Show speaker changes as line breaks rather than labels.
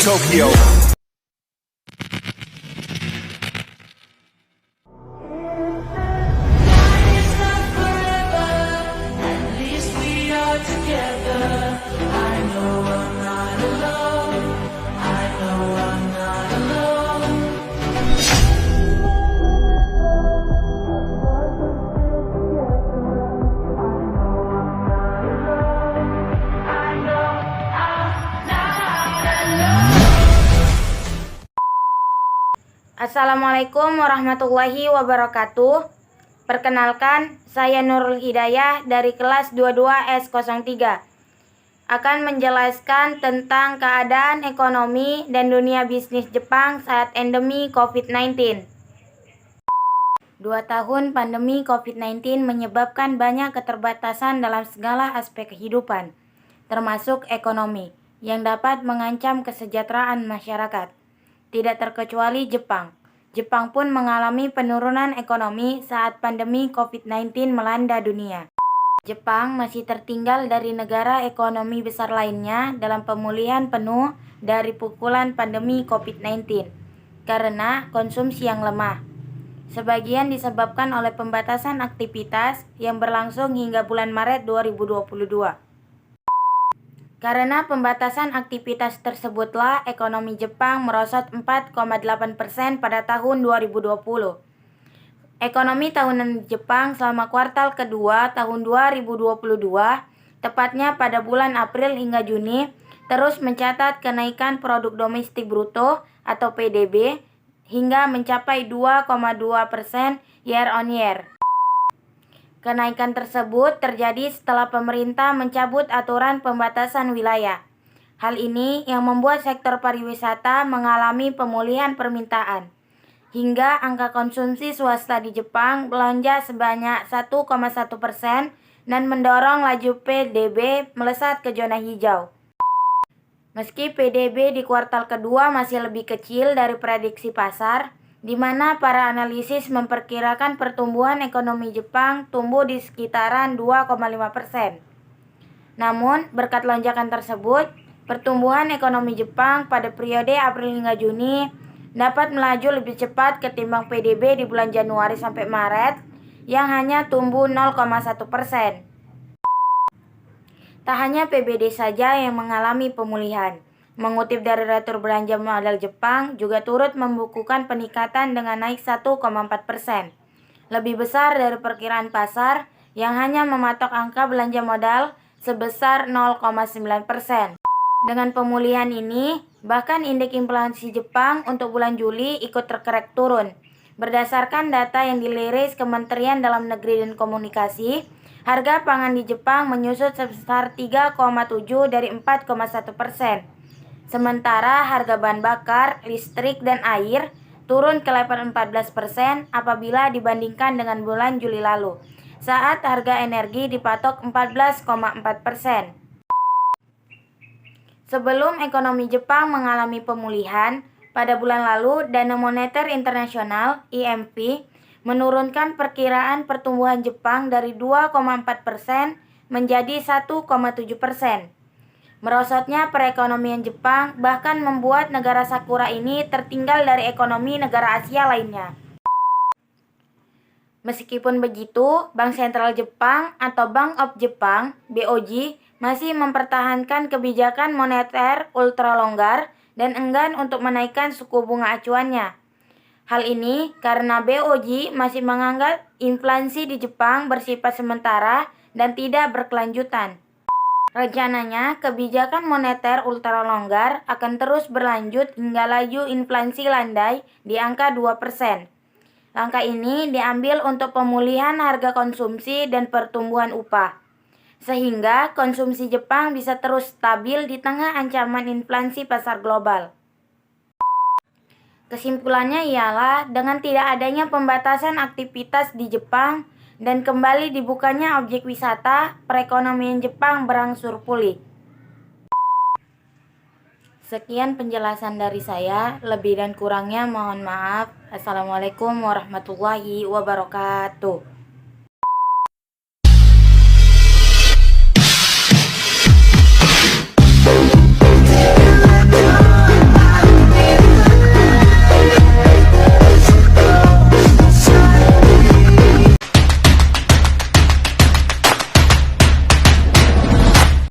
Tokyo.
Assalamualaikum warahmatullahi wabarakatuh. Perkenalkan, saya Nurul Hidayah dari kelas 22S03 akan menjelaskan tentang keadaan ekonomi dan dunia bisnis Jepang saat endemi COVID-19. 2 tahun pandemi COVID-19 menyebabkan banyak keterbatasan dalam segala aspek kehidupan, termasuk ekonomi, yang dapat mengancam kesejahteraan masyarakat. Tidak terkecuali Jepang. Jepang pun mengalami penurunan ekonomi saat pandemi COVID-19 melanda dunia. Jepang masih tertinggal dari negara ekonomi besar lainnya dalam pemulihan penuh dari pukulan pandemi COVID-19 karena konsumsi yang lemah. Sebagian disebabkan oleh pembatasan aktivitas yang berlangsung hingga bulan Maret 2022. Karena pembatasan aktivitas tersebutlah ekonomi Jepang merosot 4,8% pada tahun 2020. Ekonomi tahunan Jepang selama kuartal kedua tahun 2022, tepatnya pada bulan April hingga Juni, terus mencatat kenaikan produk domestik bruto atau PDB hingga mencapai 2,2% year on year. Kenaikan tersebut terjadi setelah pemerintah mencabut aturan pembatasan wilayah. Hal ini yang membuat sektor pariwisata mengalami pemulihan permintaan. Hingga angka konsumsi swasta di Jepang melonjak sebanyak 1,1% dan mendorong laju PDB melesat ke zona hijau. Meski PDB di kuartal kedua masih lebih kecil dari prediksi pasar, di mana para analisis memperkirakan pertumbuhan ekonomi Jepang tumbuh di sekitaran 2,5%. Namun, berkat lonjakan tersebut, pertumbuhan ekonomi Jepang pada periode April hingga Juni dapat melaju lebih cepat ketimbang PDB di bulan Januari sampai Maret yang hanya tumbuh 0,1%. Tak hanya PBD saja yang mengalami pemulihan. Mengutip dari Ratur Belanja Modal Jepang juga turut membukukan peningkatan dengan naik 1,4%. Lebih besar dari perkiraan pasar yang hanya mematok angka belanja modal sebesar 0,9%. Dengan pemulihan ini, bahkan indeks inflasi Jepang untuk bulan Juli ikut terkerek turun. Berdasarkan data yang dirilis Kementerian Dalam Negeri dan Komunikasi, harga pangan di Jepang menyusut sebesar 3,7 dari 4,1%. Sementara harga bahan bakar, listrik, dan air turun ke level 14% apabila dibandingkan dengan bulan Juli lalu, saat harga energi dipatok 14,4%. Sebelum ekonomi Jepang mengalami pemulihan, pada bulan lalu Dana Moneter Internasional (IMF) menurunkan perkiraan pertumbuhan Jepang dari 2,4% menjadi 1,7%. Merosotnya perekonomian Jepang bahkan membuat negara Sakura ini tertinggal dari ekonomi negara Asia lainnya. Meskipun begitu, Bank Sentral Jepang atau Bank of Japan (BOJ) masih mempertahankan kebijakan moneter ultra longgar dan enggan untuk menaikkan suku bunga acuannya. Hal ini karena BOJ masih menganggap inflasi di Jepang bersifat sementara dan tidak berkelanjutan. Rencananya, kebijakan moneter ultra longgar akan terus berlanjut hingga laju inflasi landai di angka 2%. Langkah ini diambil untuk pemulihan harga konsumsi dan pertumbuhan upah, sehingga konsumsi Jepang bisa terus stabil di tengah ancaman inflasi pasar global. Kesimpulannya ialah dengan tidak adanya pembatasan aktivitas di Jepang dan kembali dibukanya objek wisata, perekonomian Jepang berangsur pulih. Sekian penjelasan dari saya, lebih dan kurangnya mohon maaf. Assalamualaikum warahmatullahi wabarakatuh.